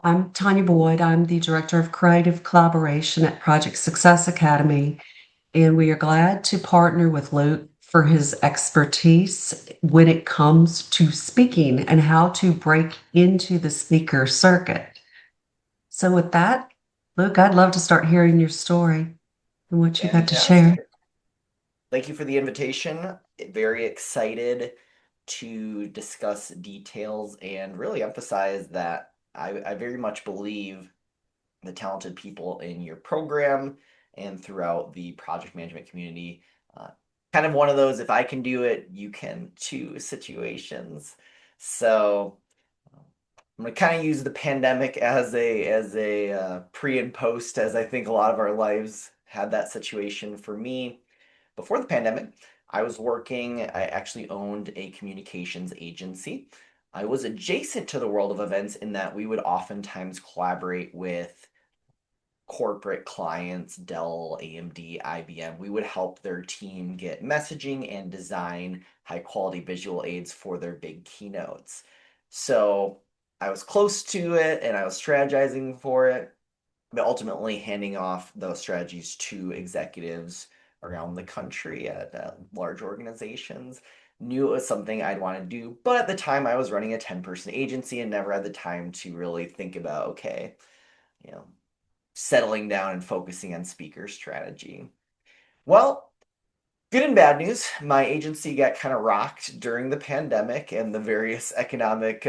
I'm Tanya Boyd. I'm the Director of Creative Collaboration at Project Success Academy, and we are glad to partner with Luke for his expertise when it comes to speaking and how to break into the speaker circuit. So, with that, Luke, I'd love to start hearing your story and what you got to share. Fantastic. Thank you for the invitation. Very excited to discuss details and really emphasize that I very much believe the talented people in your program and throughout the project management community. Uh, Kind of one of those, if I can do it, you can too situations. So I'm gonna kind of use the pandemic as a pre and post, as I think a lot of our lives had that situation. For me, before the pandemic, I was working. I actually owned a communications agency. I was adjacent to the world of events in that we would oftentimes collaborate with corporate clients, Dell, AMD, IBM. We would help their team get messaging and design high quality visual aids for their big keynotes. So I was close to it and I was strategizing for it, but ultimately handing off those strategies to executives around the country at large organizations. Knew it was something I'd want to do, but at the time I was running a 10-person agency and never had the time to really think about, okay, you know, settling down and focusing on speaker strategy. Well, good and bad news. My agency got kind of rocked during the pandemic and the various economic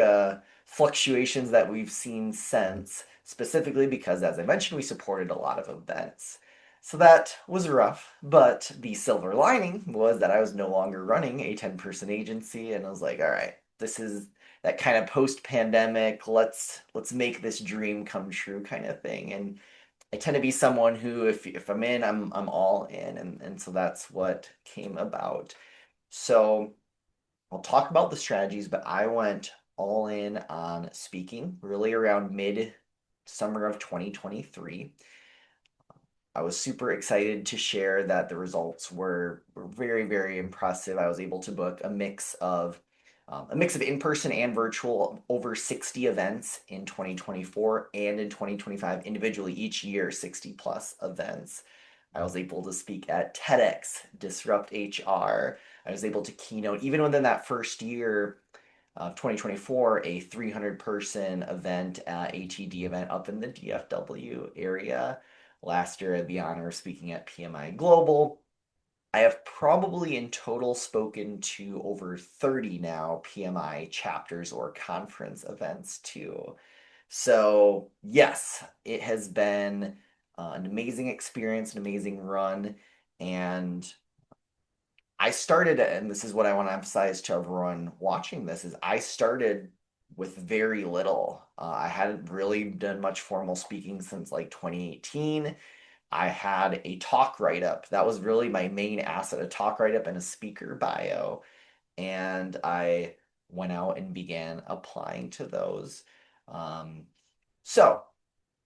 fluctuations that we've seen since, specifically because, as I mentioned, we supported a lot of events. So that was rough, but the silver lining was that I was no longer running a 10-person agency, and I was like, all right, this is that kind of post-pandemic, let's make this dream come true kind of thing. And I tend to be someone who, if I'm in, I'm all in, and so that's what came about. So I'll talk about the strategies, but I went all in on speaking really around mid summer of 2023. I was super excited to share that the results were very, very impressive. I was able to book a mix of in-person and virtual over 60 events in 2024 and in 2025 individually each year, 60 plus events. I was able to speak at TEDx, Disrupt HR. I was able to keynote even within that first year of 2024, a 300 person event at ATD event up in the DFW area. Last year, I had the honor of speaking at PMI Global. I have probably in total spoken to over 30 now PMI chapters or conference events too. So, yes, it has been an amazing experience, an amazing run. And I started, and this is what I want to emphasize to everyone watching this, is I started with very little. I hadn't really done much formal speaking since like 2018. I had a talk write up. That was really my main asset, a talk write up and a speaker bio. And I went out and began applying to those. Um, so,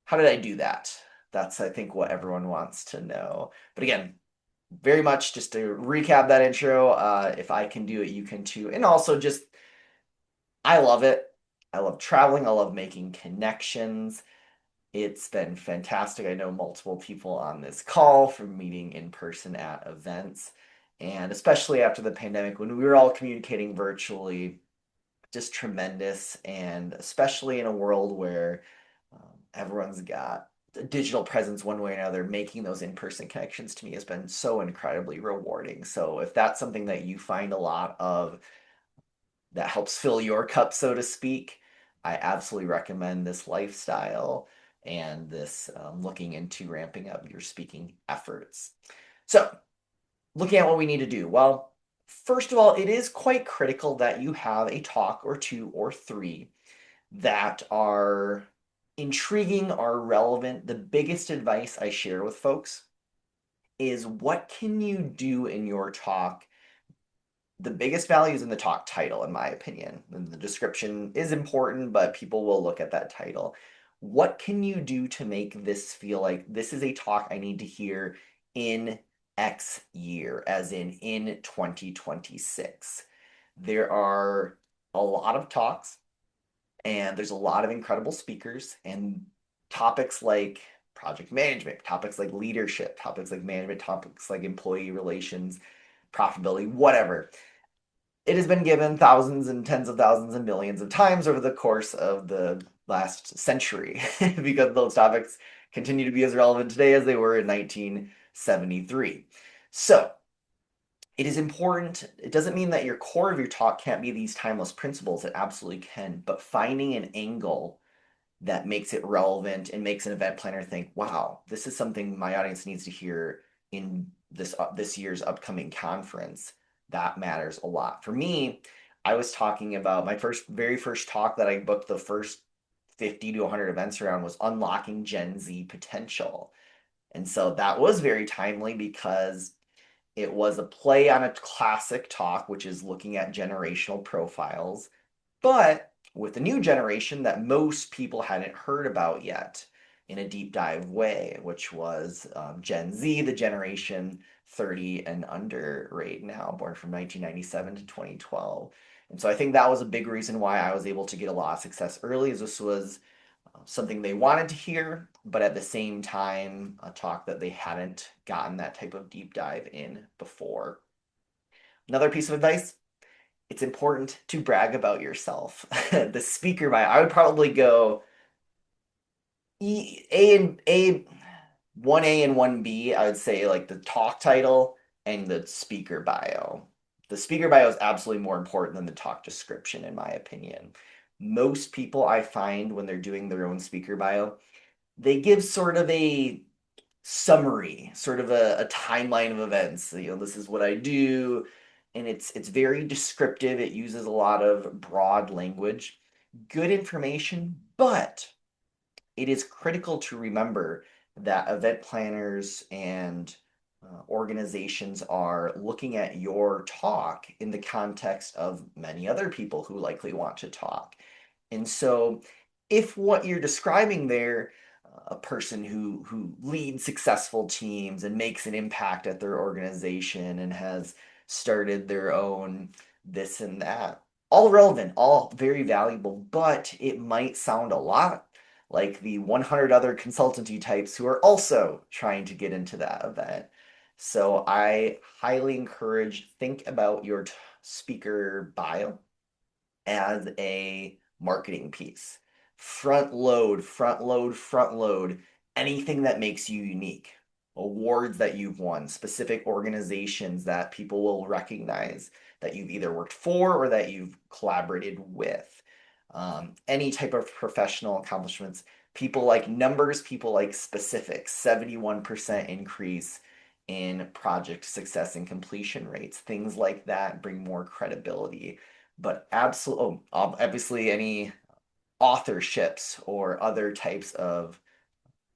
how did I do that? That's, I think, what everyone wants to know. But again, very much just to recap that intro, if I can do it, you can too. And also just, I love it. I love traveling. I love making connections. It's been fantastic. I know multiple people on this call from meeting in person at events. And especially after the pandemic, when we were all communicating virtually, just tremendous. And especially in a world where everyone's got a digital presence one way or another, making those in person connections to me has been so incredibly rewarding. So if that's something that you find a lot of that helps fill your cup, so to speak, I absolutely recommend this lifestyle and this looking into ramping up your speaking efforts. So, looking at what we need to do. Well, first of all, it is quite critical that you have a talk or two or three that are intriguing, are relevant. The biggest advice I share with folks is what can you do in your talk. The biggest value is in the talk title, in my opinion. And the description is important, but people will look at that title. What can you do to make this feel like this is a talk I need to hear in X year, as in 2026? There are a lot of talks And there's a lot of incredible speakers, and topics like project management, topics like leadership, topics like management, topics like employee relations, profitability, whatever. It has been given thousands and tens of thousands and millions of times over the course of the last century because those topics continue to be as relevant today as they were in 1973. So, it is important. It doesn't mean that your core of your talk can't be these timeless principles. It absolutely can, but finding an angle that makes it relevant and makes an event planner think, wow, this is something my audience needs to hear in this year's upcoming conference. That matters a lot. For me, I was talking about my very first talk that I booked the first 50 to 100 events around was unlocking Gen Z potential. And so that was very timely because it was a play on a classic talk, which is looking at generational profiles, but with a new generation that most people hadn't heard about yet in a deep dive way, which was Gen Z, the generation 30 and under right now, born from 1997 to 2012. And so I think that was a big reason why I was able to get a lot of success early, as this was something they wanted to hear, but at the same time, a talk that they hadn't gotten that type of deep dive in before. Another piece of advice, it's important to brag about yourself. The speaker bio, I would probably go A and A, 1A and 1B. I would say like the talk title and the speaker bio. The speaker bio is absolutely more important than the talk description, in my opinion. Most people I find when they're doing their own speaker bio, they give sort of a summary, sort of a timeline of events. This is what I do, and it's very descriptive. It uses a lot of broad language, good information, but it is critical to remember that event planners and organizations are looking at your talk in the context of many other people who likely want to talk. And so, if what you're describing there, a person who leads successful teams and makes an impact at their organization and has started their own this and that, all relevant, all very valuable, but it might sound a lot like the 100 other consultancy types who are also trying to get into that event. So I highly encourage, think about your speaker bio as a marketing piece. Front load, front load, front load anything that makes you unique. Awards that you've won, specific organizations that people will recognize that you've either worked for or that you've collaborated with. Any type of professional accomplishments. People like numbers, people like specifics. 71% increase in project success and completion rates. Things like that bring more credibility. But absolutely, obviously, any authorships or other types of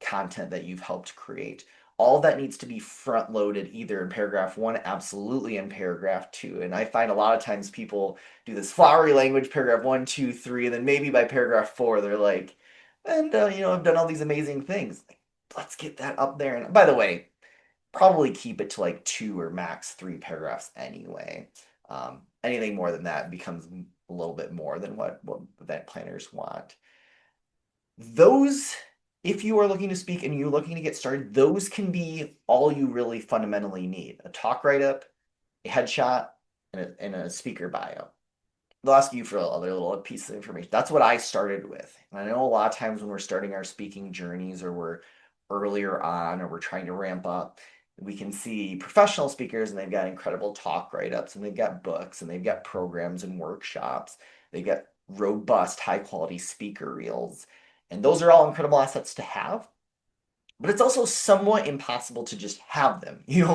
content that you've helped create. All that needs to be front loaded either in paragraph one, absolutely in paragraph two. And I find a lot of times people do this flowery language, paragraph one, two, three, and then maybe by paragraph four, they're like, and I've done all these amazing things. Like, let's get that up there. And by the way, probably keep it to like two or max three paragraphs anyway. Anything more than that becomes a little bit more than what event planners want. Those, if you are looking to speak and you're looking to get started, those can be all you really fundamentally need. A talk write-up, a headshot, and a speaker bio. They'll ask you for other little pieces of information. That's what I started with. And I know a lot of times when we're starting our speaking journeys or we're earlier on or we're trying to ramp up, we can see professional speakers and they've got incredible talk write-ups and they've got books and they've got programs and workshops. They've got robust, high-quality speaker reels. And those are all incredible assets to have. But it's also somewhat impossible to just have them. You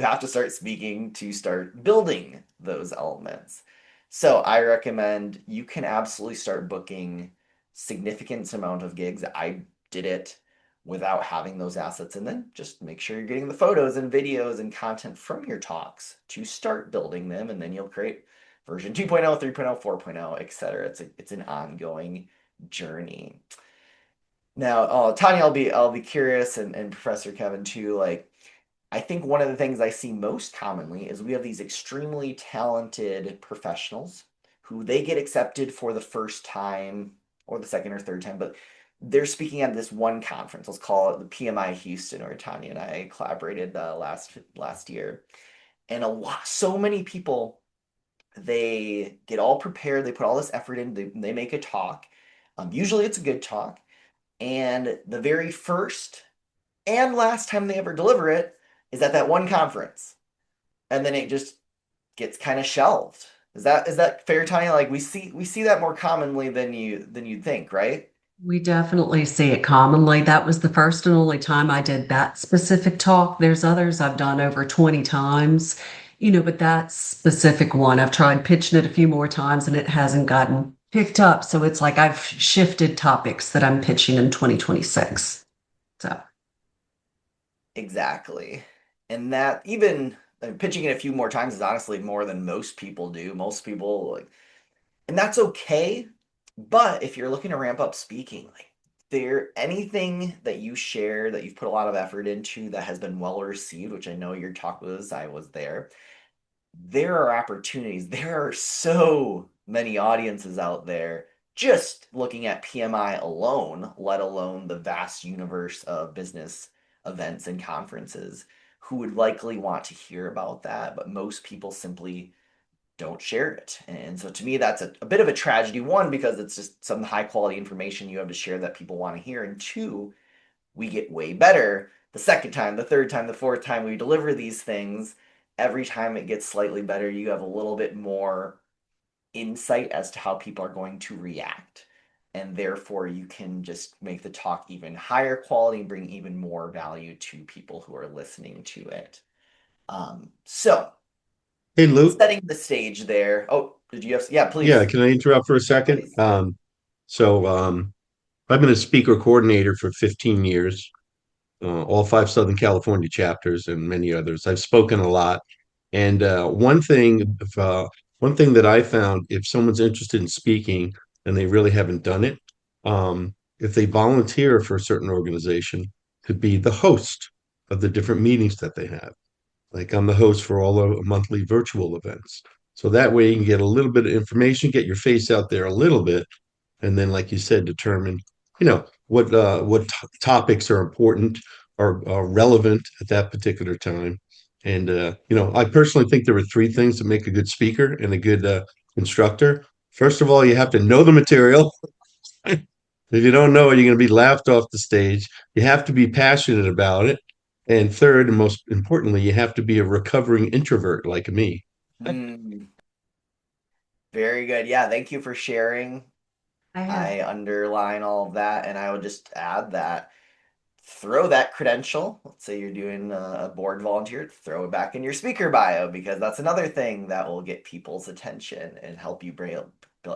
have to start speaking to start building those elements. So I recommend you can absolutely start booking significant amount of gigs. I did it without having those assets, and then just make sure you're getting the photos and videos and content from your talks to start building them, and then you'll create version 2.0, 3.0, 4.0, etc. It's an ongoing journey. Now, Tanya, I'll be curious, and Professor Kevin too. Like, I think one of the things I see most commonly is we have these extremely talented professionals who they get accepted for the first time or the second or third time, but they're speaking at this one conference. Let's call it the PMI Houston, where Tanya and I collaborated last year. And so many people, they get all prepared, they put all this effort in, they make a talk. Usually it's a good talk. And the very first and last time they ever deliver it is at that one conference. And then it just gets kind of shelved. Is that fair, Tanya? Like we see that more commonly than you'd think, right? We definitely see it commonly. That was the first and only time I did that specific talk. There's others I've done over 20 times, but that specific one, I've tried pitching it a few more times and it hasn't gotten picked up. So it's like I've shifted topics that I'm pitching in 2026. So Exactly. And that even pitching it a few more times is honestly more than most people do. Most people like, and that's okay. But if you're looking to ramp up speaking, like there anything that you share that you've put a lot of effort into that has been well received, which I know your talk was, I was there are opportunities. There are so many audiences out there just looking at PMI alone, let alone the vast universe of business events and conferences who would likely want to hear about that, but most people simply don't share it. And so to me, that's a bit of a tragedy. One, because it's just some high quality information you have to share that people want to hear. And two, we get way better the second time, the third time, the fourth time we deliver these things. Every time it gets slightly better, you have a little bit more insight as to how people are going to react. And therefore, you can just make the talk even higher quality and bring even more value to people who are listening to it. So, Hey, Luke. setting the stage there. Oh, did you have? Yeah, Yeah, please. can I interrupt for a second? Please. So I've been a speaker coordinator for 15 years, all five Southern California chapters and many others. I've spoken a lot. And one thing that I found, if someone's interested in speaking and they really haven't done it, if they volunteer for a certain organization, to be the host of the different meetings that they have. Like I'm the host for all the monthly virtual events. So that way you can get a little bit of information, get your face out there a little bit, and then, like you said, determine, what topics are important or are relevant at that particular time. And I personally think there are three things that make a good speaker and a good instructor. First of all, you have to know the material. If you don't know it, you're going to be laughed off the stage. You have to be passionate about it. And third, and most importantly, you have to be a recovering introvert like me. Mm, very good. Yeah, thank you for sharing. I have. I underline all of that, and I would just add that throw that credential. Let's say you're doing a board volunteer, throw it back in your speaker bio because that's another thing that will get people's attention and help you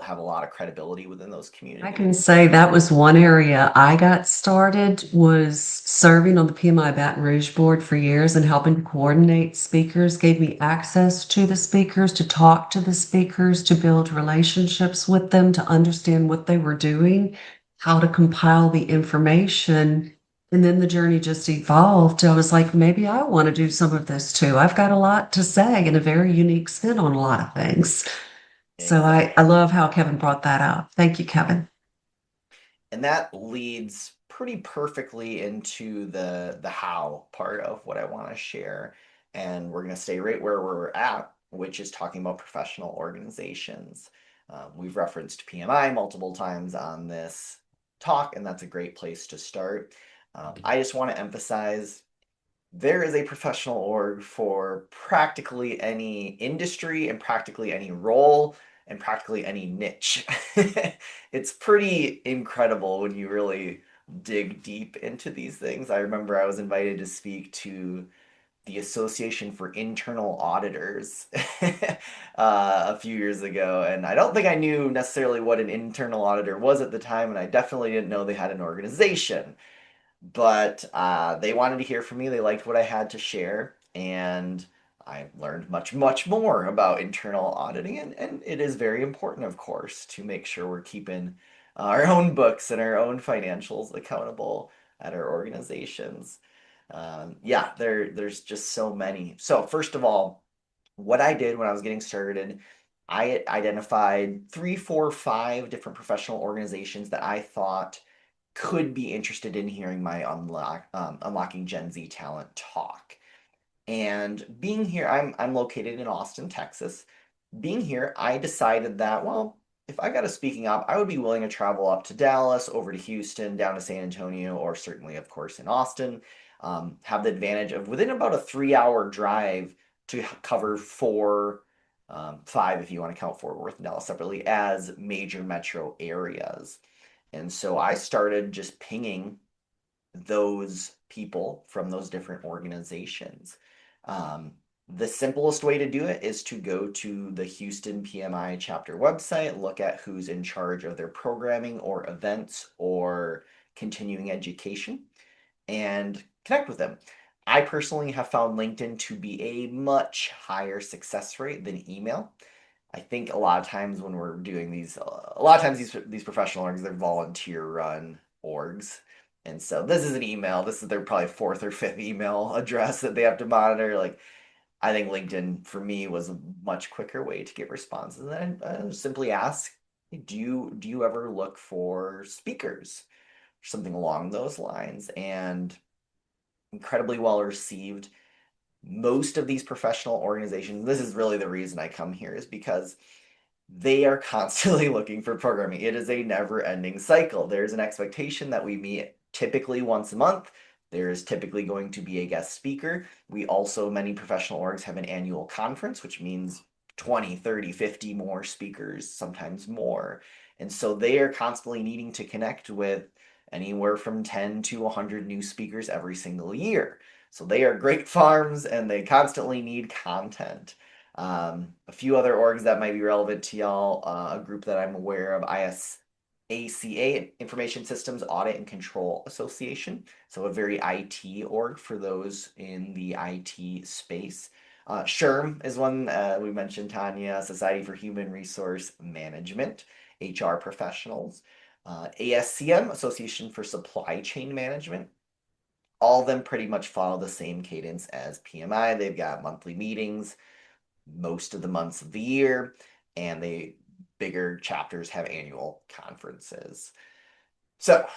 have a lot of credibility within those I can communities. say that was one area I got started was serving on the PMI Baton Rouge board for years and helping to coordinate speakers, gave me access to the speakers, to talk to the speakers, to build relationships with them, to understand what they were doing, how to compile the information. And then the journey just evolved. I was like, maybe I want to do some of this too. I've got a lot to say and a very unique spin on a lot of things. So I Exactly. love how Kevin brought that up. Thank you, Kevin. And that leads pretty perfectly into the how part of what I want to share. And we're going to stay right where we're at, which is talking about professional organizations. We've referenced PMI multiple times on this talk, and that's a great place to start. I just want to emphasize there is a professional org for practically any industry and practically any role and practically any niche. It's pretty incredible when you really dig deep into these things. I remember I was invited to speak to the Association for Internal Auditors a few years ago, and I don't think I knew necessarily what an internal auditor was at the time, and I definitely didn't know they had an organization, but they wanted to hear from me. They liked what I had to share, and I learned much, much more about internal auditing. And it is very important, of course, to make sure we're keeping our own books and our own financials accountable at our organizations. Yeah, there's just so many. So, first of all, what I did when I was getting started I identified 3, 4, 5 different professional organizations that I thought could be interested in hearing my Unlocking Gen Z Talent talk. And being here, I'm located in Austin, Texas. Being here, I decided that, well, if I got a speaking op, I would be willing to travel up to Dallas, over to Houston, down to San Antonio, or certainly, of course, in Austin. Have the advantage of within about a 3-hour drive to cover 4, 5 if you want to count Fort Worth and Dallas separately as major metro areas. And so I started just pinging those people from those different organizations. Um, the simplest way to do it is to go to the Houston PMI chapter website, look at who's in charge of their programming or events or continuing education, and connect with them. I personally have found LinkedIn to be a much higher success rate than email. I think a lot of times when we're doing these, a lot of times these professional orgs, they're volunteer run orgs. And so this is an email. This is their probably 4th or 5th email address that they have to monitor. Like, I think LinkedIn for me was a much quicker way to get responses. And then I simply ask, do you ever look for speakers? Something along those lines. And incredibly well received. Most of these professional organizations, this is really the reason I come here, is because they are constantly looking for programming. It is a never-ending cycle. There's an expectation that we meet typically once a month. There's typically going to be a guest speaker. We also, many professional orgs have an annual conference, which means 20, 30, 50 more speakers, sometimes more. And so they are constantly needing to connect with anywhere from 10 to 100 new speakers every single year. So they are great farms and they constantly need content. A few other orgs that might be relevant to y'all, a group that I'm aware of, ISACA, Information Systems Audit and Control Association. So a very IT org for those in the IT space. SHRM is one we mentioned, Tanya, Society for Human Resource Management, HR professionals. ASCM, Association for Supply Chain Management. All of them pretty much follow the same cadence as PMI. They've got monthly meetings most of the months of the year, and the bigger chapters have annual conferences. So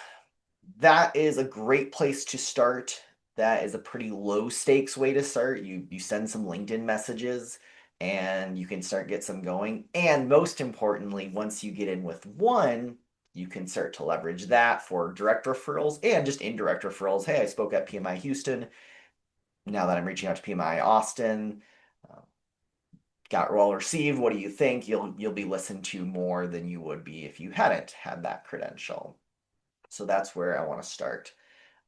that is a great place to start. That is a pretty low stakes way to start. You send some LinkedIn messages and you can start get some going. And most importantly, once you get in with one, you can start to leverage that for direct referrals and just indirect referrals. Hey, I spoke at PMI Houston. Now that I'm reaching out to PMI Austin, got well received. What do you think? You'll be listened to more than you would be if you hadn't had that credential. So that's where I want to start.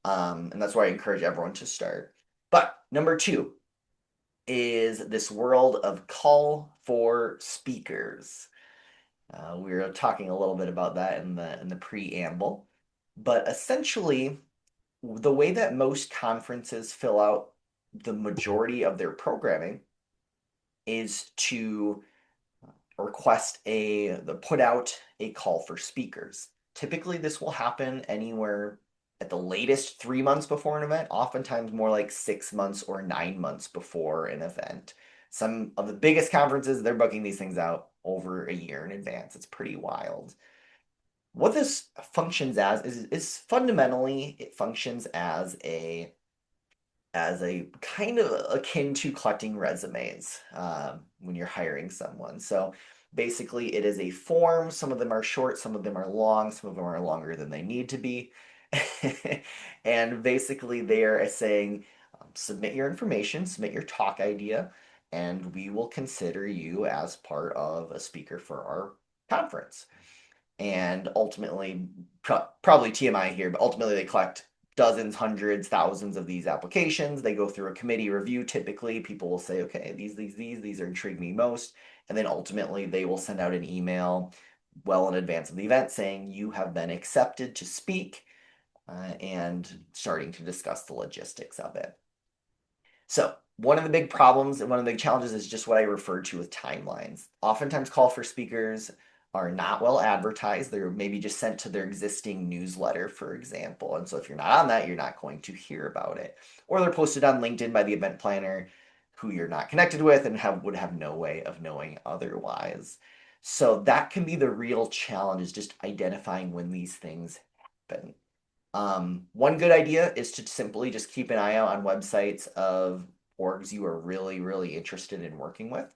And that's where I encourage everyone to start. But number 2 is this world of call for speakers. We were talking a little bit about that in the preamble, but essentially, the way that most conferences fill out the majority of their programming is to put out a call for speakers. Typically, this will happen anywhere at the latest 3 months before an event, oftentimes more like 6 months or 9 months before an event. Some of the biggest conferences, they're booking these things out over a year in advance. It's pretty wild. What this functions as is fundamentally, it functions as a kind of akin to collecting resumes when you're hiring someone. So basically, it is a form. Some of them are short, some of them are long, some of them are longer than they need to be. And basically, they are saying, submit your information, submit your talk idea, and we will consider you as part of a speaker for our conference. And ultimately, probably TMI here, but ultimately they collect dozens, hundreds, thousands of these applications. They go through a committee review. Typically, people will say, okay, these are intriguing me most. And then ultimately, they will send out an email well in advance of the event saying you have been accepted to speak and starting to discuss the logistics of it. So one of the big problems and one of the big challenges is just what I referred to with timelines. Oftentimes call for speakers are not well advertised. They're maybe just sent to their existing newsletter, for example. And so if you're not on that, you're not going to hear about it. Or they're posted on LinkedIn by the event planner who you're not connected with and would have no way of knowing otherwise. So that can be the real challenge, is just identifying when these things happen. One good idea is to simply just keep an eye out on websites of orgs you are really, really interested in working with.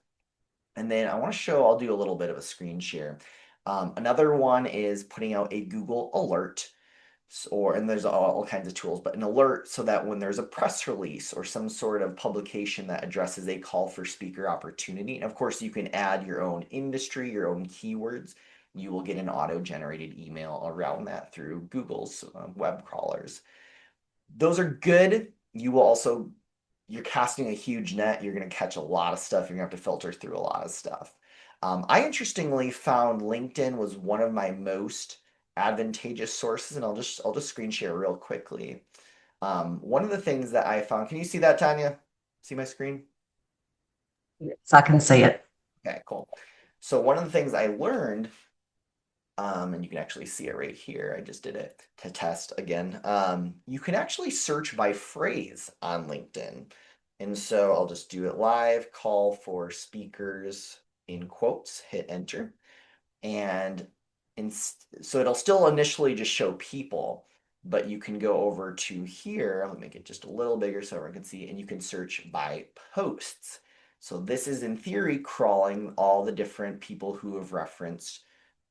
And then I want to show, I'll do a little bit of a screen share. Another one is putting out a Google alert, and there's all kinds of tools, but an alert so that when there's a press release or some sort of publication that addresses a call for speaker opportunity, and of course you can add your own industry, your own keywords, you will get an auto-generated email around that through Google's web crawlers. Those are good. You're casting a huge net. You're going to catch a lot of stuff. You're going to have to filter through a lot of stuff. I interestingly found LinkedIn was one of my most advantageous sources, and I'll just screen share real quickly. One of the things that I found, can you see that, Tanya? See my screen? Yes, I can see it. Okay, cool. So one of the things I learned, and you can actually see it right here. I just did it to test again. You can actually search by phrase on LinkedIn. And so I'll just do it live, call for speakers in quotes, hit enter. And so it'll still initially just show people, but you can go over to here. I'll make it just a little bigger so everyone can see, and you can search by posts. So this is in theory crawling all the different people who have referenced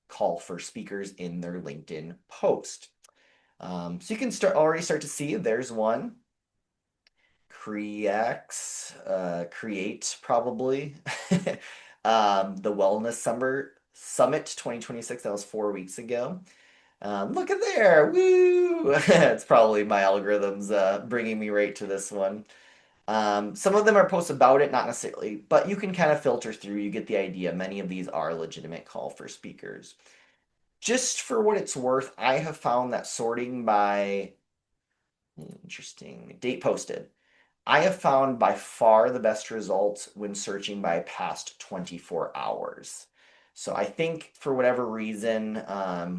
call for speakers in their LinkedIn post. So you can already start to see there's one. Create probably. The Wellness Summit 2026, that was 4 weeks ago. Look at there, woo! It's probably my algorithms bringing me right to this one. Some of them are posts about it, not necessarily, but you can kind of filter through, you get the idea. Many of these are legitimate call for speakers. Just for what it's worth, I have found that sorting by, interesting, date posted, I have found by far the best results when searching by past 24 hours. So I think for whatever reason,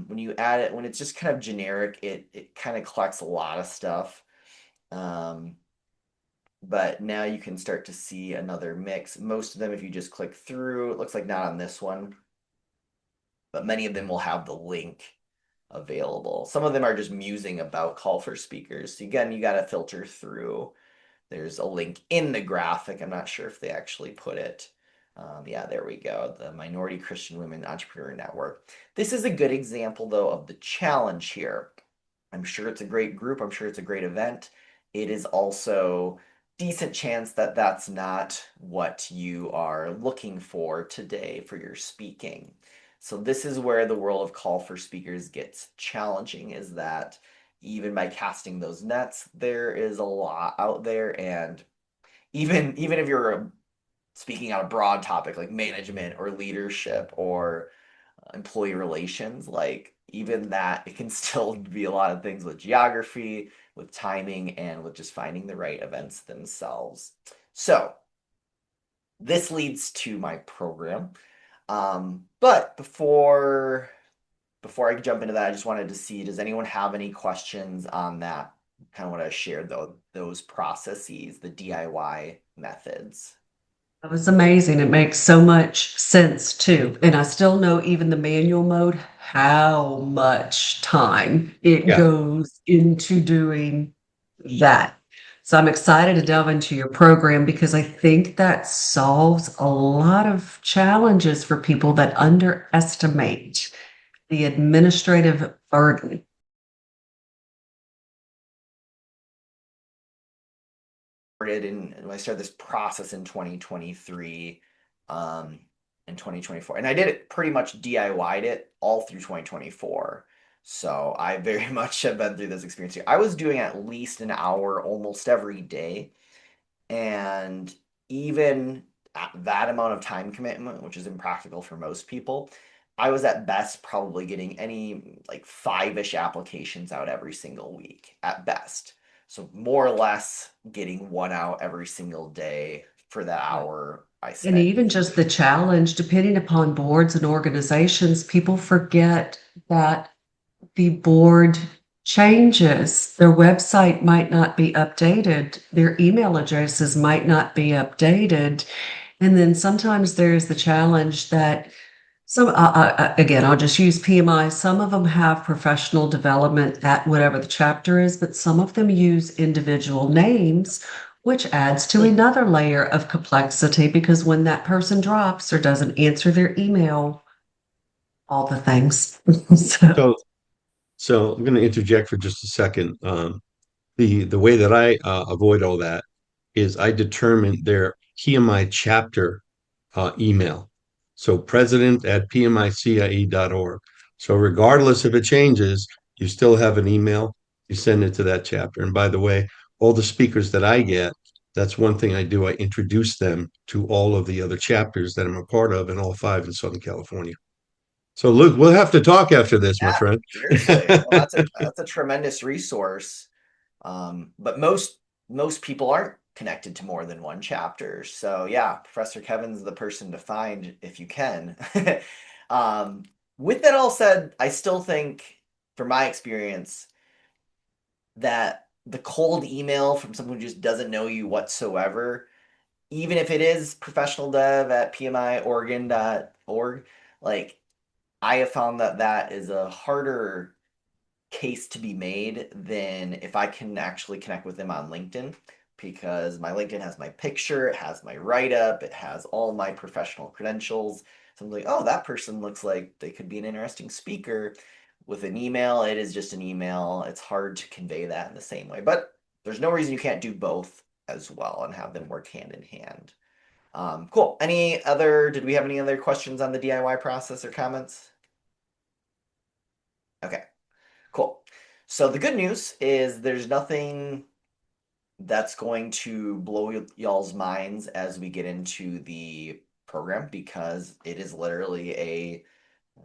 when you add it, when it's just kind of generic, it kind of collects a lot of stuff. But now you can start to see another mix. Most of them, if you just click through, it looks like not on this one, but many of them will have the link available. Some of them are just musing about call for speakers. So again, you got to filter through. There's a link in the graphic. I'm not sure if they actually put it. Yeah, there we go. The Minority Christian Women Entrepreneur Network. This is a good example, though, of the challenge here. I'm sure it's a great group. I'm sure it's a great event. It is also decent chance that that's not what you are looking for today for your speaking. So this is where the world of call for speakers gets challenging, is that even by casting those nets, there is a lot out there. And even if you're speaking on a broad topic like management or leadership or employee relations, like even that, it can still be a lot of things with geography, with timing, and with just finding the right events themselves. So this leads to my program. But before I jump into that, I just wanted to see, does anyone have any questions on that? Kind of what I shared, though, those processes, the DIY methods. That was amazing. It makes so much sense too. And I still know even the manual mode, how much time it Yeah. goes into doing that. So I'm excited to delve into your program because I think that solves a lot of challenges for people that underestimate the administrative burden. When I started this process in 2023, and 2024, and I did it pretty much DIY'd it all through 2024. So I very much have been through this experience here. I was doing at least an hour almost every day. And even at that amount of time commitment, which is impractical for most people, I was at best probably getting any like 5-ish applications out every single week at best. So more or less getting one out every single day for that hour I And spent. even just the challenge, depending upon boards and organizations, people forget that the board changes, their website might not be updated, their email addresses might not be updated. And then sometimes there's the challenge that again, I'll just use PMI. Some of them have professional development at whatever the chapter is, but some of them use individual names, which adds to another layer of complexity because when that person drops or doesn't answer their email, all the things. So, So I'm going to interject for just a second. The way that I avoid all that is I determine their PMI chapter email. So president@pmicie.org. So regardless if it changes, you still have an email, you send it to that chapter. And by the way, all the speakers that I get, that's one thing I do. I introduce them to all of the other chapters that I'm a part of, and all 5 in Southern California. So Luke, we'll have to talk after this, my Yeah, friend. seriously. Well, that's a tremendous resource. But most people aren't connected to more than one chapter. So yeah, Professor Kevin's the person to find if you can. Um, with that all said, I still think, from my experience, that the cold email from someone who just doesn't know you whatsoever, even if it is professionaldev@pmioregon.org, like I have found that that is a harder case to be made than if I can actually connect with them on LinkedIn, because my LinkedIn has my picture, it has my write-up, it has all my professional credentials. So I'm like, oh, that person looks like they could be an interesting speaker. With an email, it is just an email. It's hard to convey that in the same way, but there's no reason you can't do both as well and have them work hand in hand. Cool. Did we have any other questions on the DIY process or comments? Okay. Cool. So the good news is there's nothing that's going to blow y'all's minds as we get into the program, because it is literally a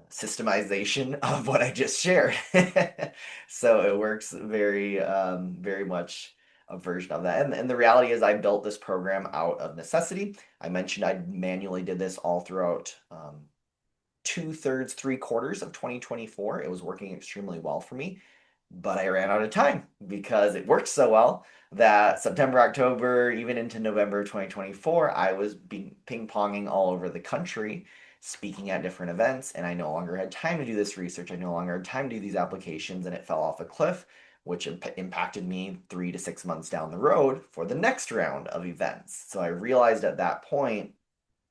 systemization of what I just shared. So it works very much a version of that. And the reality is I built this program out of necessity. I mentioned I manually did this all throughout 2/3, 3/4 of 2024. It was working extremely well for me, but I ran out of time because it worked so well that September, October, even into November 2024, I was ping-ponging all over the country, speaking at different events, and I no longer had time to do this research. I no longer had time to do these applications, and it fell off a cliff, which impacted me 3 to 6 months down the road for the next round of events. So I realized at that point,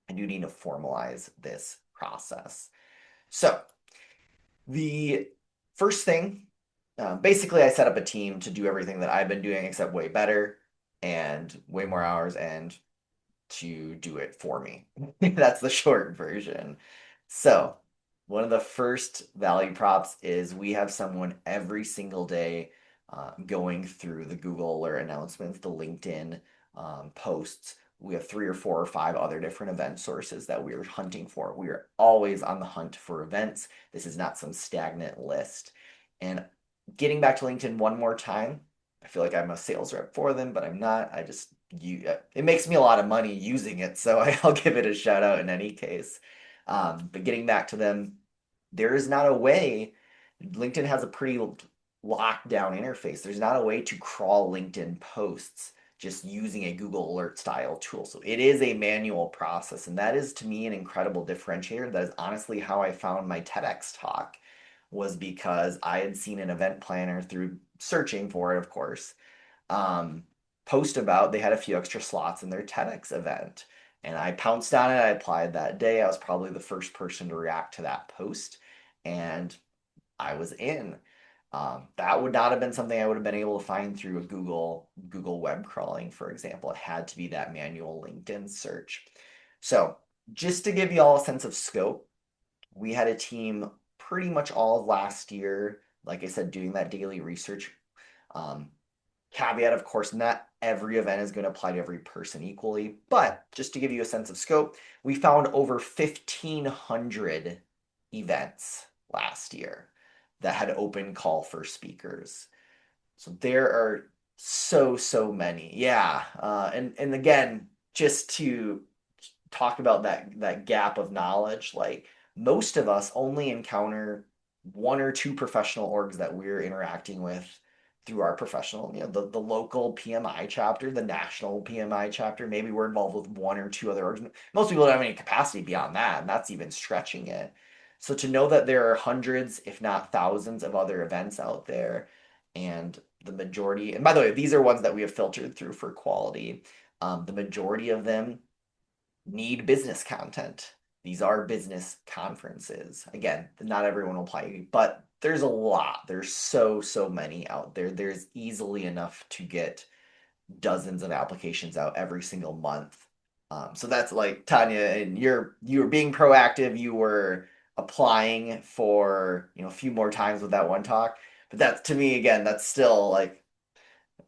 I do need to formalize this process. So the first thing, basically I set up a team to do everything that I've been doing except way better and way more hours, and to do it for me. That's the short version. So one of the first value props is we have someone every single day going through the Google alert announcements, the LinkedIn posts. We have 3 or 4 or 5 other different event sources that we're hunting for. We are always on the hunt for events. This is not some stagnant list. And getting back to LinkedIn one more time, I feel like I'm a sales rep for them, but I'm not. It makes me a lot of money using it, so I'll give it a shout out in any case. But getting back to them, there is not a way. LinkedIn has a pretty locked down interface. There's not a way to crawl LinkedIn posts just using a Google Alert style tool. So it is a manual process, and that is to me an incredible differentiator. That is honestly how I found my TEDx talk, was because I had seen an event planner through searching for it, of course, post about they had a few extra slots in their TEDx event. And I pounced on it. I applied that day. I was probably the first person to react to that post, and I was in. That would not have been something I would have been able to find through a Google web crawling, for example. It had to be that manual LinkedIn search. So just to give you all a sense of scope, we had a team pretty much all of last year, like I said, doing that daily research. Caveat, of course, not every event is going to apply to every person equally, but just to give you a sense of scope, we found over 1,500 events last year that had open call for speakers. So there are so many. Yeah. And again, just to talk about that gap of knowledge, like most of us only encounter one or two professional orgs that we're interacting with through our professional, the local PMI chapter, the national PMI chapter. Maybe we're involved with one or two other orgs. Most people don't have any capacity beyond that, and that's even stretching it. So to know that there are hundreds, if not thousands, of other events out there, and the majority, and by the way, these are ones that we have filtered through for quality. The majority of them need business content. These are business conferences. Again, not everyone will apply, but there's a lot. There's so many out there. There's easily enough to get dozens of applications out every single month. So that's like Tanya, and you were being proactive. You were applying for a few more times with that one talk. But that's, to me, again, that's still like,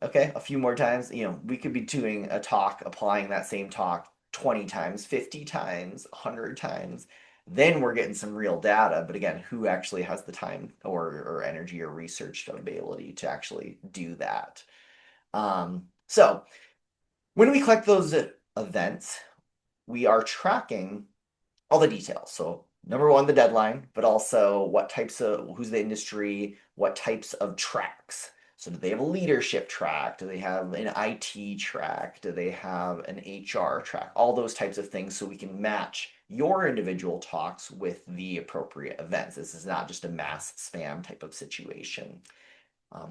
okay, a few more times. We could be doing a talk, applying that same talk 20 times, 50 times, 100 times. Then we're getting some real data. But again, who actually has the time or energy or research ability to actually do that? So when we collect those events, we are tracking all the details. So number one, the deadline, but also who's the industry, what types of tracks. So do they have a leadership track? Do they have an IT track? Do they have an HR track? All those types of things, so we can match your individual talks with the appropriate events. This is not just a mass spam type of situation.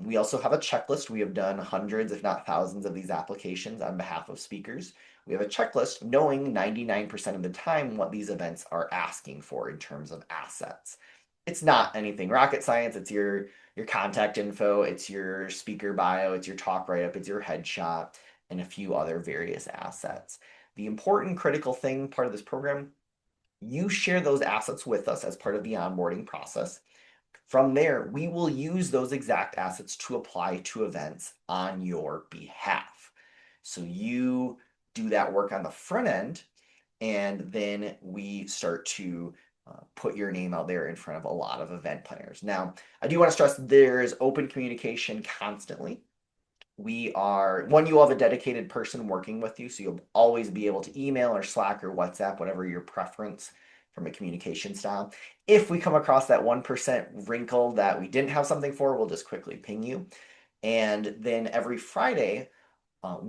We also have a checklist. We have done hundreds, if not thousands, of these applications on behalf of speakers. We have a checklist knowing 99% of the time what these events are asking for in terms of assets. It's not anything rocket science. It's your contact info, it's your speaker bio, it's your talk write-up, it's your headshot, and a few other various assets. The important critical thing, part of this program, you share those assets with us as part of the onboarding process. From there, we will use those exact assets to apply to events on your behalf. So you do that work on the front end, and then we start to put your name out there in front of a lot of event planners. Now, I do want to stress there is open communication constantly. You will have a dedicated person working with you, so you'll always be able to email or Slack or WhatsApp, whatever your preference from a communication style. If we come across that 1% wrinkle that we didn't have something for, we'll just quickly ping you. And then every Friday,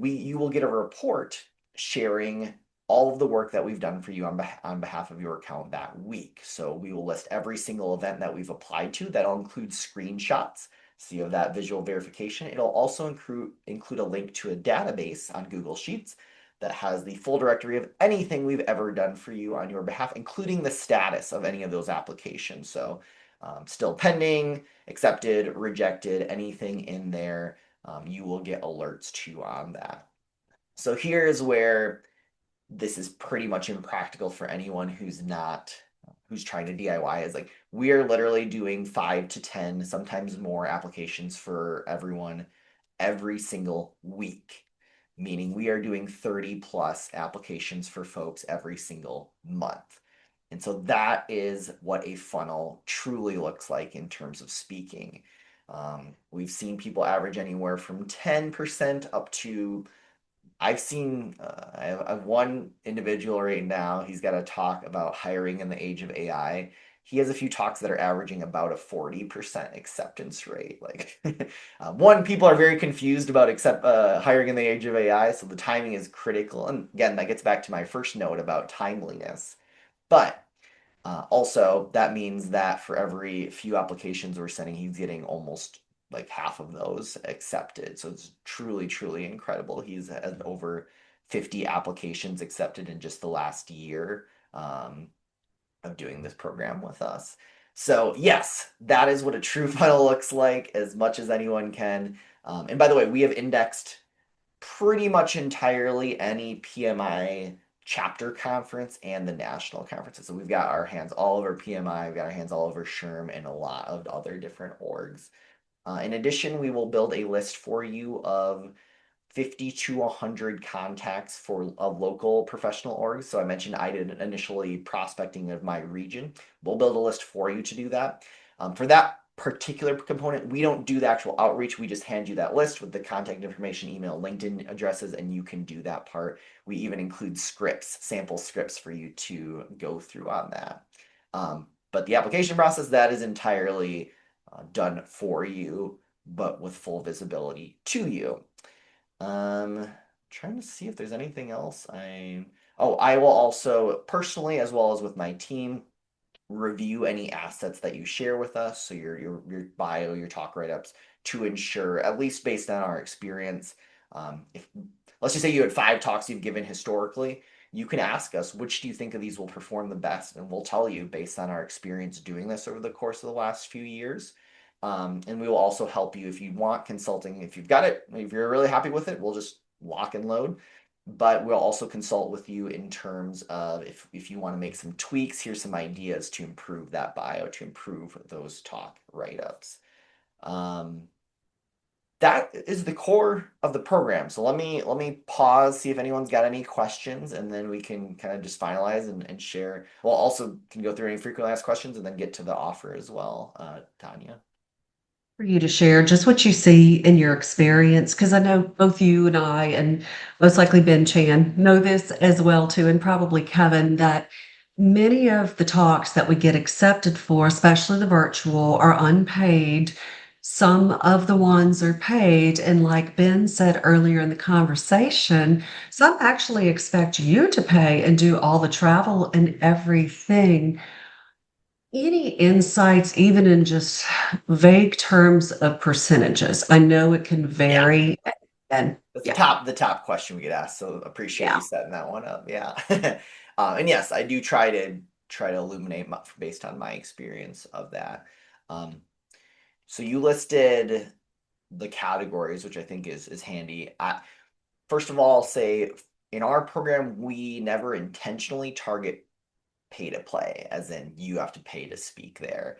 you will get a report sharing all of the work that we've done for you on behalf of your account that week. So we will list every single event that we've applied to. That'll include screenshots, so you have that visual verification. It'll also include a link to a database on Google Sheets that has the full directory of anything we've ever done for you on your behalf, including the status of any of those applications. So still pending, accepted, rejected, anything in there, you will get alerts to on that. So here's where this is pretty much impractical for anyone who's trying to DIY. Is like, we are literally doing 5 to 10, sometimes more applications for everyone every single week, meaning we are doing 30 plus applications for folks every single month. And so that is what a funnel truly looks like in terms of speaking. We've seen people average anywhere from 10% up to, I've seen, I have one individual right now, he's got a talk about hiring in the age of AI. He has a few talks that are averaging about a 40% acceptance rate. Like, people are very confused about hiring in the age of AI, so the timing is critical. And again, that gets back to my first note about timeliness. But also, that means that for every few applications we're sending, he's getting almost like half of those accepted. So it's truly incredible. He's had over 50 applications accepted in just the last year of doing this program with us. So yes, that is what a true funnel looks like, as much as anyone can. And by the way, we have indexed pretty much entirely any PMI chapter conference and the national conferences. So we've got our hands all over PMI, we've got our hands all over SHRM and a lot of other different orgs. In addition, we will build a list for you of 50 to 100 contacts for a local professional org. So I mentioned I did initially prospecting of my region. We'll build a list for you to do that. For that particular component, we don't do the actual outreach. We just hand you that list with the contact information, email, LinkedIn addresses, and you can do that part. We even include scripts, sample scripts for you to go through on that. But the application process, that is entirely done for you, but with full visibility to you. Trying to see if there's anything else I will also personally, as well as with my team, review any assets that you share with us, so your bio, your talk write-ups, to ensure, at least based on our experience, if let's just say you had 5 talks you've given historically, you can ask us, which do you think of these will perform the best? And we'll tell you based on our experience doing this over the course of the last few years. And we will also help you if you want consulting. If you've got it, if you're really happy with it, we'll just lock and load. But we'll also consult with you in terms of if you want to make some tweaks, here's some ideas to improve that bio, to improve those talk write-ups. That is the core of the program. So let me pause, see if anyone's got any questions, and then we can kind of just finalize and share. We'll also can go through any frequently asked questions and then get to the offer as well, Tanya. For you to share just what you see in your experience, because I know both you and I, and most likely Ben Chan, know this as well too, and probably Kevin, that many of the talks that we get accepted for, especially the virtual, are unpaid. Some of the ones are paid, and like Ben said earlier in the conversation, some actually expect you to pay and do all the travel and everything. Any insights, even in just vague terms of percentages? I know it can Yeah, vary. And that's yeah, the top question we get asked. So appreciate yeah. you setting that one up. Yeah, and yes, I do try to illuminate based on my experience of that. Um, so you listed the categories, which I think is handy. First of all, I'll say in our program, we never intentionally target pay to play, as in you have to pay to speak there.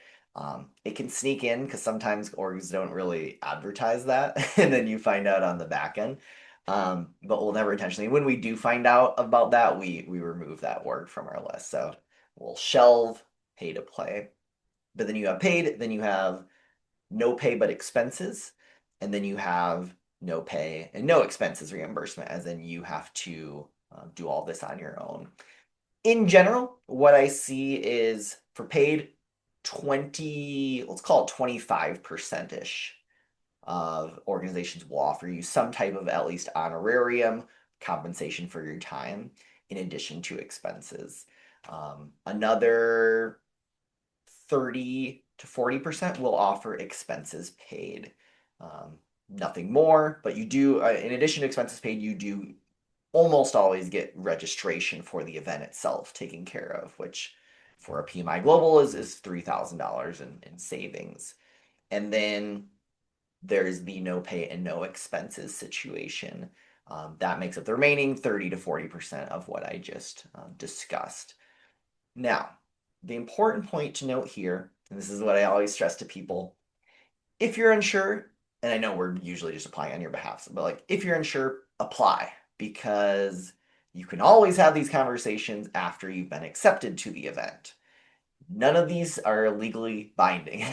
It can sneak in because sometimes orgs don't really advertise that, and then you find out on the back end. But we'll never intentionally. When we do find out about that, we remove that org from our list. So we'll shelve pay to play. But then you have paid, then you have no pay but expenses, and then you have no pay and no expenses reimbursement, as in you have to do all this on your own. In general, what I see is for paid 20, let's call it 25% ish of organizations will offer you some type of at least honorarium compensation for your time in addition to expenses. Another 30 to 40% will offer expenses paid. Nothing more, but you do, in addition to expenses paid, you do almost always get registration for the event itself taken care of, which for a PMI Global is $3,000 in savings. And then there's the no pay and no expenses situation. That makes up the remaining 30 to 40% of what I just discussed. Now, the important point to note here, and this is what I always stress to people, if you're unsure, and I know we're usually just applying on your behalf, but like if you're unsure, apply, because you can always have these conversations after you've been accepted to the event. None of these are legally binding.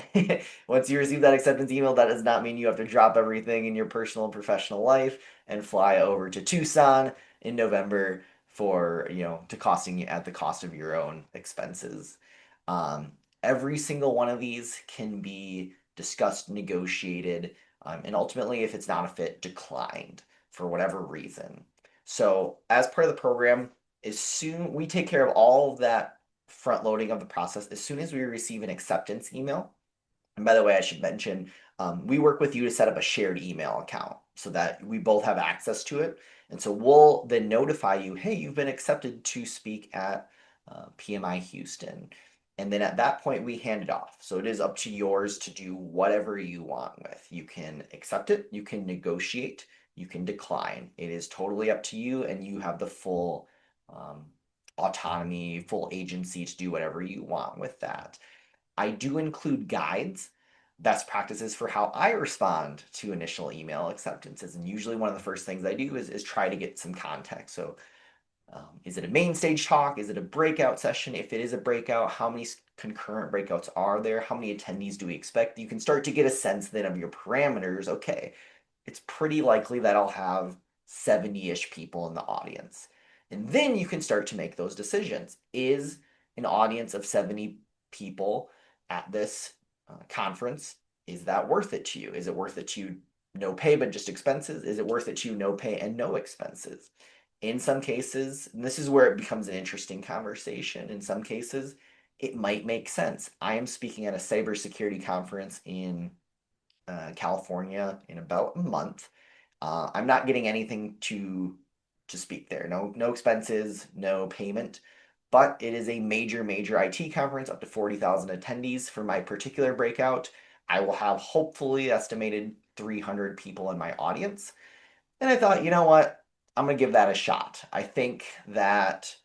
Once you receive that acceptance email, that does not mean you have to drop everything in your personal and professional life and fly over to Tucson in November for, to costing you at the cost of your own expenses. Every single one of these can be discussed, negotiated, and ultimately, if it's not a fit, declined for whatever reason. So, as part of the program, as soon we take care of all of that front loading of the process, as soon as we receive an acceptance email. And by the way, I should mention, we work with you to set up a shared email account so that we both have access to it. And so we'll then notify you, hey, you've been accepted to speak at PMI Houston. And then at that point, we hand it off. So it is up to yours to do whatever you want with. You can accept it, you can negotiate, you can decline. It is totally up to you, and you have the full autonomy, full agency to do whatever you want with that. I do include guides, best practices for how I respond to initial email acceptances. And usually one of the first things I do is try to get some context. So is it a main stage talk? Is it a breakout session? If it is a breakout, how many concurrent breakouts are there? How many attendees do we expect? You can start to get a sense then of your parameters. Okay, it's pretty likely that I'll have 70-ish people in the audience. And then you can start to make those decisions. Is an audience of 70 people at this conference. Is that worth it to you? Is it worth it to you no pay but just expenses? Is it worth it to you no pay and no expenses? In some cases, and this is where it becomes an interesting conversation, in some cases, it might make sense. I am speaking at a cybersecurity conference in California in about a month. I'm not getting anything to speak there. No expenses, no payment. But it is a major IT conference, up to 40,000 attendees for my particular breakout. I will have hopefully estimated 300 people in my audience. And I thought, you know what? I'm going to give that a shot. I think that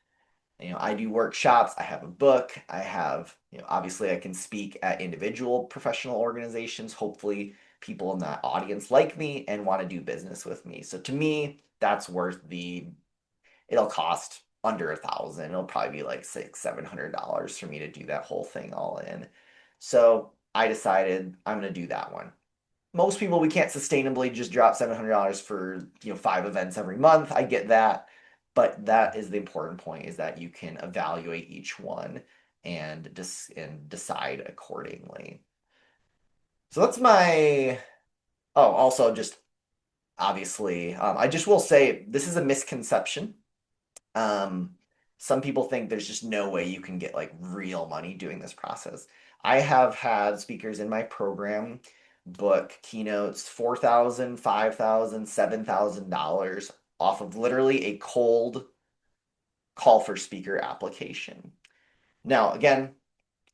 I do workshops, I have a book, I have, obviously I can speak at individual professional organizations. Hopefully people in that audience like me and want to do business with me. So to me, that's worth it'll cost under 1,000. It'll probably be like $600-700 for me to do that whole thing all in. So I decided I'm going to do that one. Most people, we can't sustainably just drop $700 for 5 events every month. I get that, but that is the important point, is that you can evaluate each one and decide accordingly. So that's my. Oh, also just obviously, I just will say this is a misconception. Um, some people think there's just no way you can get like real money doing this process. I have had speakers in my program book keynotes $4,000, $5,000, $7,000 off of literally a cold call for speaker application. Now, again,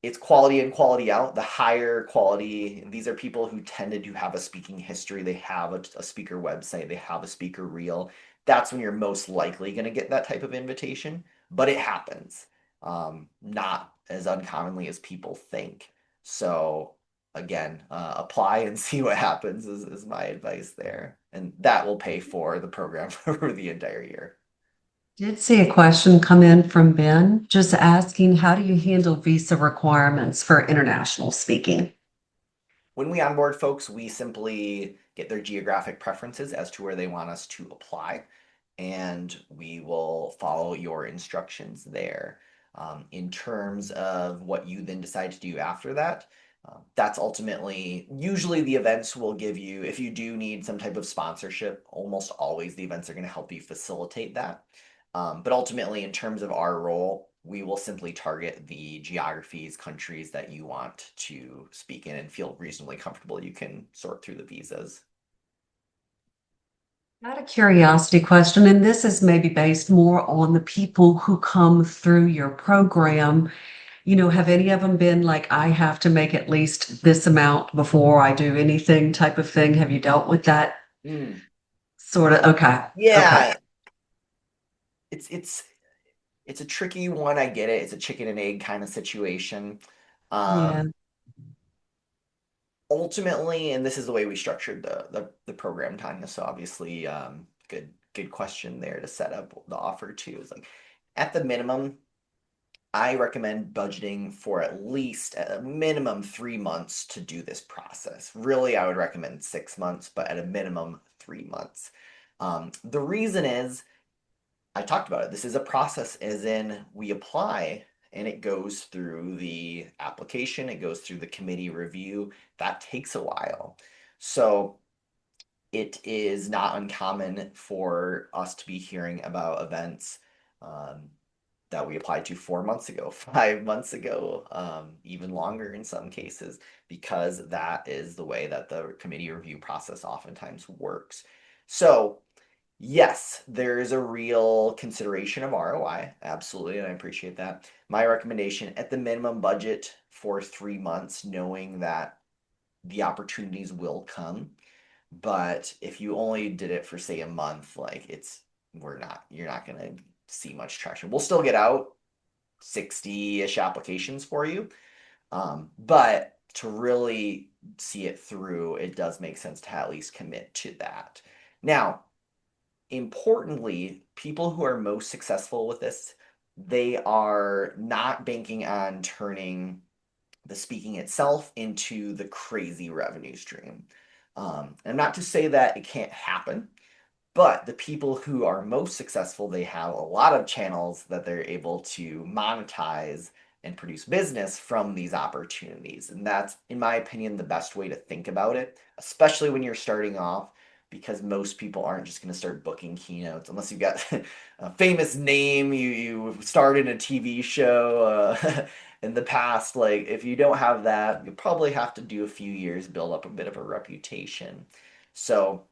it's quality in, quality out. The higher quality, these are people who tended to have a speaking history. They have a speaker website, they have a speaker reel. That's when you're most likely going to get that type of invitation, but it happens. Not as uncommonly as people think. So again, apply and see what happens is my advice there. And that will pay for the program for the entire year. Did see a question come in from Ben just asking, how do you handle visa requirements for international speaking? When we onboard folks, we simply get their geographic preferences as to where they want us to apply, and we will follow your instructions there. In terms of what you then decide to do after that, that's ultimately, usually the events will give you, if you do need some type of sponsorship, almost always the events are going to help you facilitate that. But ultimately, in terms of our role, we will simply target the geographies, countries that you want to speak in and feel reasonably comfortable. You can sort through the visas. Out of curiosity question, and this is maybe based more on the people who come through your program. Have any of them been like, I have to make at least this amount before I do anything type of thing? Have you dealt with that Mm. sort of? Okay. Okay. Yeah, it's a tricky one. I get it. It's a chicken and egg kind of situation. Yeah. Ultimately, and this is the way we structured the program, Tanya. So obviously, good question there to set up the offer too. Is like at the minimum, I recommend budgeting for at least at a minimum 3 months to do this process. Really, I would recommend 6 months, but at a minimum 3 months. The reason is I talked about it. This is a process, as in we apply and it goes through the application, it goes through the committee review. That takes a while. So it is not uncommon for us to be hearing about events that we applied to 4 months ago, 5 months ago, even longer in some cases, because that is the way that the committee review process oftentimes works. So yes, there is a real consideration of ROI, absolutely, and I appreciate that. My recommendation, at the minimum budget for 3 months, knowing that the opportunities will come. But if you only did it for say a month, like you're not gonna see much traction. We'll still get out 60-ish applications for you. But to really see it through, it does make sense to at least commit to that. Now, importantly, people who are most successful with this, they are not banking on turning the speaking itself into the crazy revenue stream. And not to say that it can't happen, but the people who are most successful, they have a lot of channels that they're able to monetize and produce business from these opportunities. And that's, in my opinion, the best way to think about it, especially when you're starting off, because most people aren't just going to start booking keynotes unless you've got a famous name, you started a TV show in the past. Like, if you don't have that, you probably have to do a few years, build up a bit of a reputation. So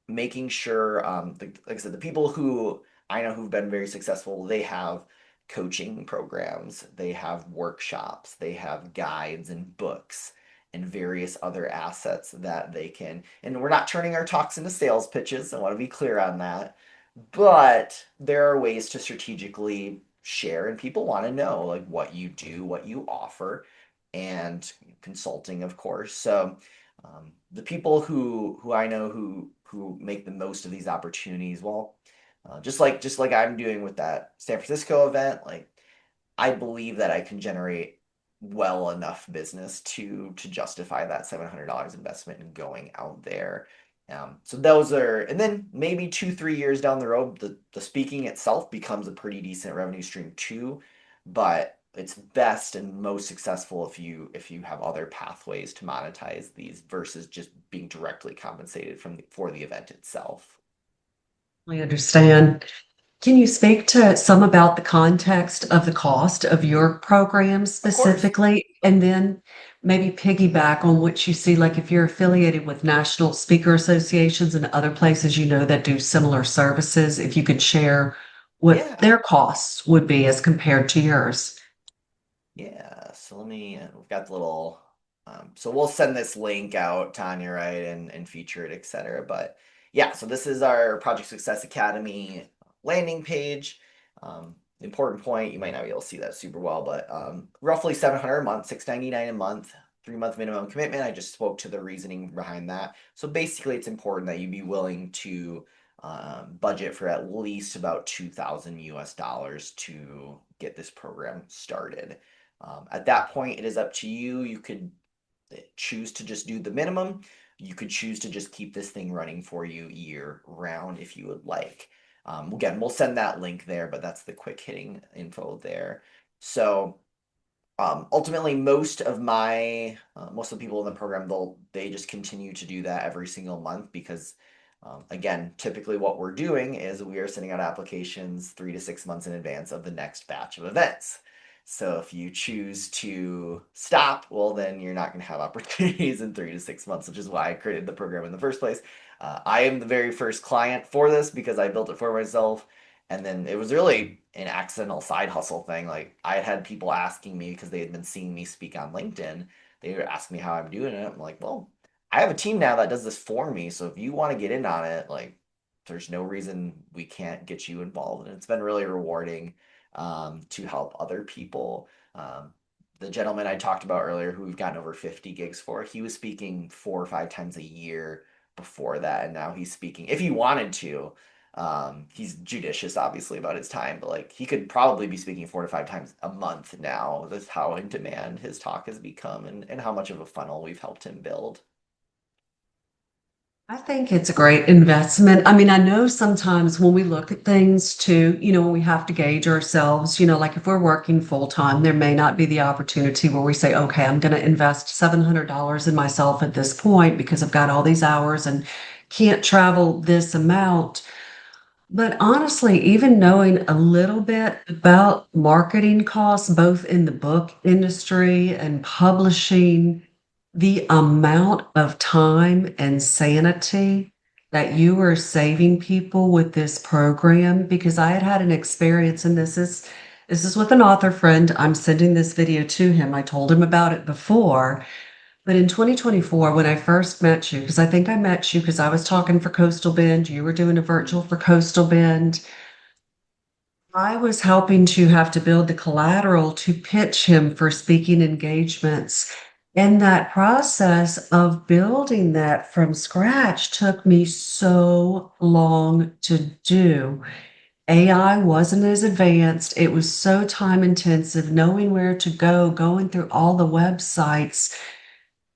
making sure, like I said, the people who I know who've been very successful, they have coaching programs, they have workshops, they have guides and books and various other assets that they can. And we're not turning our talks into sales pitches. I want to be clear on that. But there are ways to strategically share, and people want to know like what you do, what you offer, and consulting, of course. So the people who I know who make the most of these opportunities, well, just like I'm doing with that San Francisco event, like I believe that I can generate well enough business to justify that $700 investment in going out there. So those are, and then maybe 2-3 years down the road, the speaking itself becomes a pretty decent revenue stream too. But it's best and most successful if you have other pathways to monetize these versus just being directly compensated for the event itself. I understand. Can you speak to some about the context of the cost of your program Of course. specifically, and then maybe piggyback on what you see, like if you're affiliated with national speaker associations and other places you know that do similar services, if you could share what Yeah. their costs would be as compared to yours. Yeah, so we've got the little, so we'll send this link out, Tanya, right, and feature it, etc. But yeah, so this is our Project Success Academy landing page. Important point, you might not be able to see that super well, but roughly 700 a month, 699 a month, 3-month minimum commitment. I just spoke to the reasoning behind that. So basically, it's important that you be willing to budget for at least about 2,000 US dollars to get this program started. At that point, it is up to you. You could choose to just do the minimum. You could choose to just keep this thing running for you year round if you would like. Again, we'll send that link there, but that's the quick hitting info there. So ultimately, most of the people in the program, they just continue to do that every single month because again, typically what we're doing is we are sending out applications 3 to 6 months in advance of the next batch of events. So if you choose to stop, well, then you're not going to have opportunities in 3 to 6 months, which is why I created the program in the first place. I am the very first client for this because I built it for myself. And then it was really an accidental side hustle thing. Like I had people asking me because they had been seeing me speak on LinkedIn. They were asking me how I'm doing it. I'm like, well, I have a team now that does this for me. So if you want to get in on it, like there's no reason we can't get you involved. And it's been really rewarding to help other people. The gentleman I talked about earlier, who we've gotten over 50 gigs for, he was speaking 4 or 5 times a year before that. And now he's speaking, if he wanted to, he's judicious, obviously, about his time, but like he could probably be speaking 4 to 5 times a month now. That's how in demand his talk has become and how much of a funnel we've helped him build. I think it's a great investment. I mean, I know sometimes when we look at things too, when we have to gauge ourselves, like if we're working full time, there may not be the opportunity where we say, okay, I'm going to invest $700 in myself at this point because I've got all these hours and can't travel this amount. But honestly, even knowing a little bit about marketing costs, both in the book industry and publishing, the amount of time and sanity that you are saving people with this program, because I had an experience, and this is with an author friend. I'm sending this video to him. I told him about it before. But in 2024, when I first met you, because I think I met you because I was talking for Coastal Bend, you were doing a virtual for Coastal Bend. I was helping to have to build the collateral to pitch him for speaking engagements. And that process of building that from scratch took me so long to do. AI wasn't as advanced. It was so time intensive, knowing where to go, going through all the websites.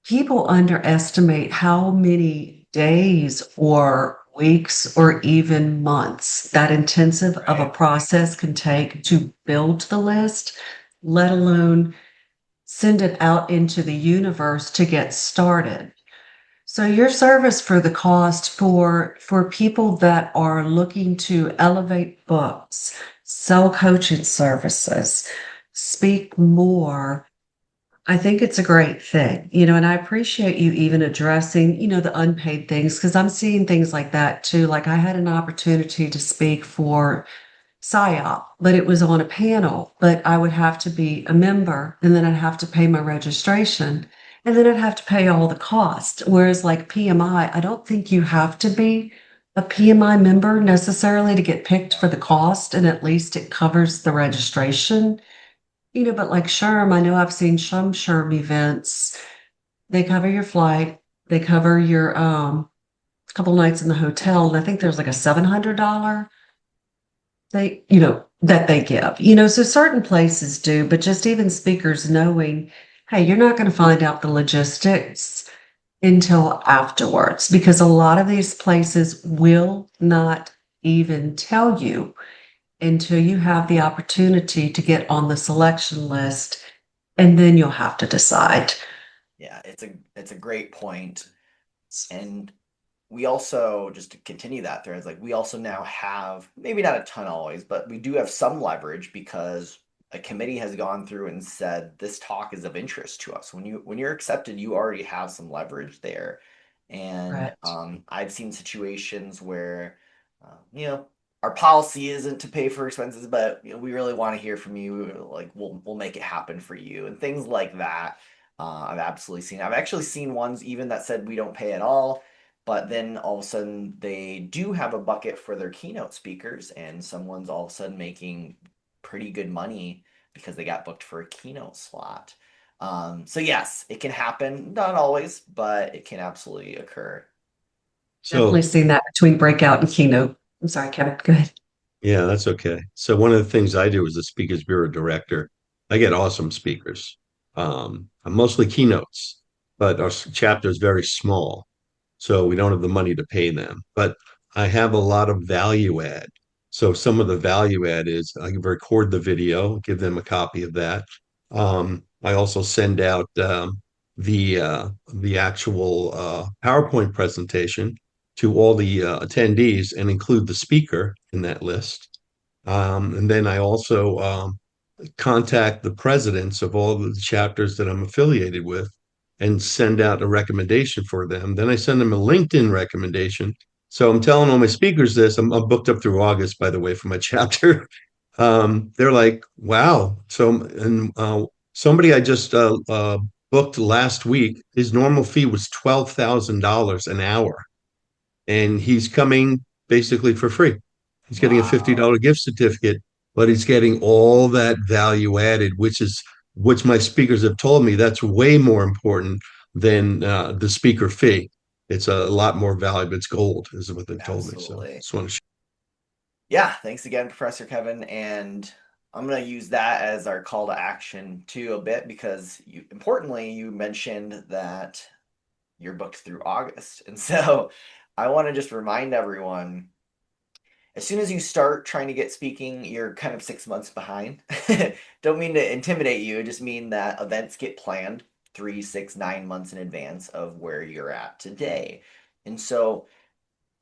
People underestimate how many days or weeks or even months that intensive of a Right. process can take to build the list. let alone send it out into the universe to get started. So your service for the cost for people that are looking to elevate books, sell coaching services, speak more, I think it's a great thing, and I appreciate you even addressing, the unpaid things, because I'm seeing things like that too. Like I had an opportunity to speak for PSYOP, but it was on a panel, but I would have to be a member and then I'd have to pay my registration and then I'd have to pay all the cost. Whereas like PMI, I don't think you have to be a PMI member necessarily to get picked for the cost, and at least it covers the registration. But like SHRM, I know I've seen some SHRM events. They cover your flight, they cover your couple nights in the hotel, and I think there's like a $700 that they give. So certain places do, but just even speakers knowing, hey, you're not going to find out the logistics until afterwards, because a lot of these places will not even tell you until you have the opportunity to get on the selection list, and then you'll have to decide. Yeah, it's a great point. And we also, just to continue that thread, like we also now have, maybe not a ton always, but we do have some leverage because a committee has gone through and said this talk is of interest to us. When you're accepted, you already have some leverage there. And Correct. I've seen situations where our policy isn't to pay for expenses, but we really want to hear from you. Like we'll make it happen for you, and things like that. I've absolutely seen. I've actually seen ones even that said we don't pay at all, but then all of a sudden they do have a bucket for their keynote speakers, and someone's all of a sudden making pretty good money because they got booked for a keynote slot. So yes, it can happen. Not always, but it can absolutely occur. Definitely So, seen that between breakout and keynote. I'm sorry, Kevin. Go ahead. yeah, that's okay. So one of the things I do as a speakers bureau director, I get awesome speakers. I'm mostly keynotes, but our chapter is very small, so we don't have the money to pay them. But I have a lot of value add. So some of the value add is I can record the video, give them a copy of that. I also send out the actual PowerPoint presentation to all the attendees and include the speaker in that list. And then I also contact the presidents of all the chapters that I'm affiliated with and send out a recommendation for them. Then I send them a LinkedIn recommendation. So I'm telling all my speakers this. I'm booked up through August, by the way, for my chapter. They're like, wow. So, and somebody I just booked last week, his normal fee was $12,000 an hour, and he's coming basically for free. He's getting a Wow. $50 gift certificate, but he's getting all that value added, which my speakers have told me that's way more important than the speaker fee. It's a lot more valuable. It's gold, is what they've told me. So Absolutely. just want to share. Yeah, thanks again, Professor Kevin. And I'm going to use that as our call to action too a bit because importantly, you mentioned that you're booked through August. And so I want to just remind everyone, as soon as you start trying to get speaking, you're kind of 6 months behind. Don't mean to intimidate you, I just mean that events get planned 3, 6, 9 months in advance of where you're at today. And so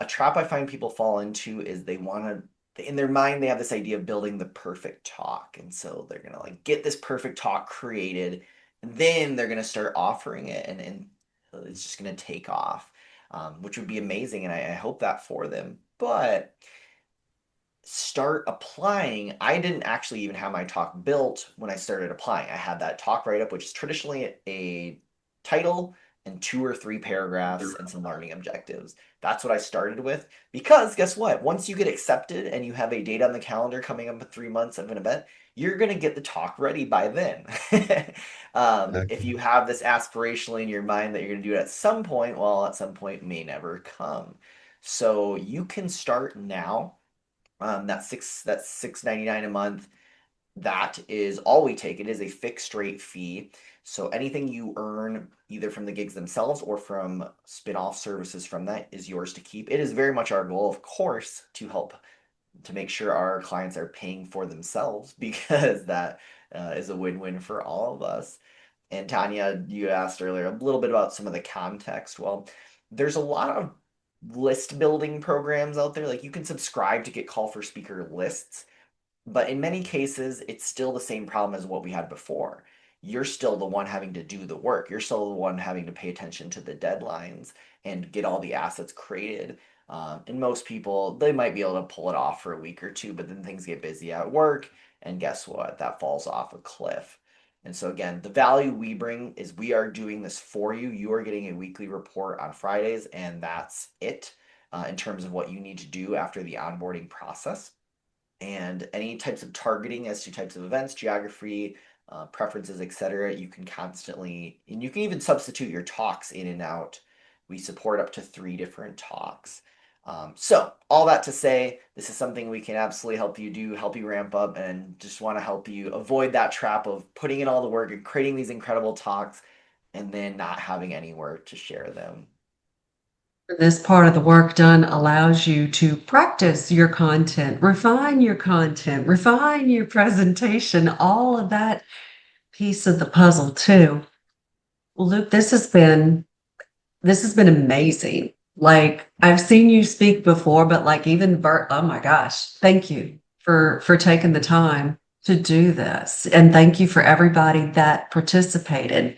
a trap I find people fall into is they want to, in their mind, they have this idea of building the perfect talk. And so they're going to like get this perfect talk created, and then they're going to start offering it, and it's just going to take off, which would be amazing. And I hope that for them. But start applying. I didn't actually even have my talk built when I started applying. I had that talk write up, which is traditionally a title and 2 or 3 paragraphs and some learning objectives. That's what I started with because guess what? Once you get accepted and you have a date on the calendar coming up in 3 months of an event, you're going to get the talk ready by then. If you have this aspirationally in your mind that you're going to do it at some point, well, at some point may never come. So you can start now. That's $6.99 a month. That is all we take. It is a fixed rate fee. So anything you earn either from the gigs themselves or from spin-off services from that is yours to keep. It is very much our goal, of course, to help to make sure our clients are paying for themselves because that is a win-win for all of us. And Tanya, you asked earlier a little bit about some of the context. Well, there's a lot of list building programs out there. Like you can subscribe to get call for speaker lists, but in many cases, it's still the same problem as what we had before. You're still the one having to do the work. You're still the one having to pay attention to the deadlines and get all the assets created. And most people, they might be able to pull it off for a week or two, but then things get busy at work, and guess what? That falls off a cliff. And so, again, the value we bring is we are doing this for you. You are getting a weekly report on Fridays, and that's it in terms of what you need to do after the onboarding process. And any types of targeting as to types of events, geography, preferences, etc. You can constantly, and you can even substitute your talks in and out. We support up to 3 different talks. So all that to say, this is something we can absolutely help you do, help you ramp up, and just want to help you avoid that trap of putting in all the work and creating these incredible talks and then not having anywhere to share them. This part of the work done allows you to practice your content, refine your presentation, all of that piece of the puzzle too. Well, Luke, this has been amazing. Like I've seen you speak before, but like even oh my gosh, thank you for taking the time to do this. And thank you for everybody that participated.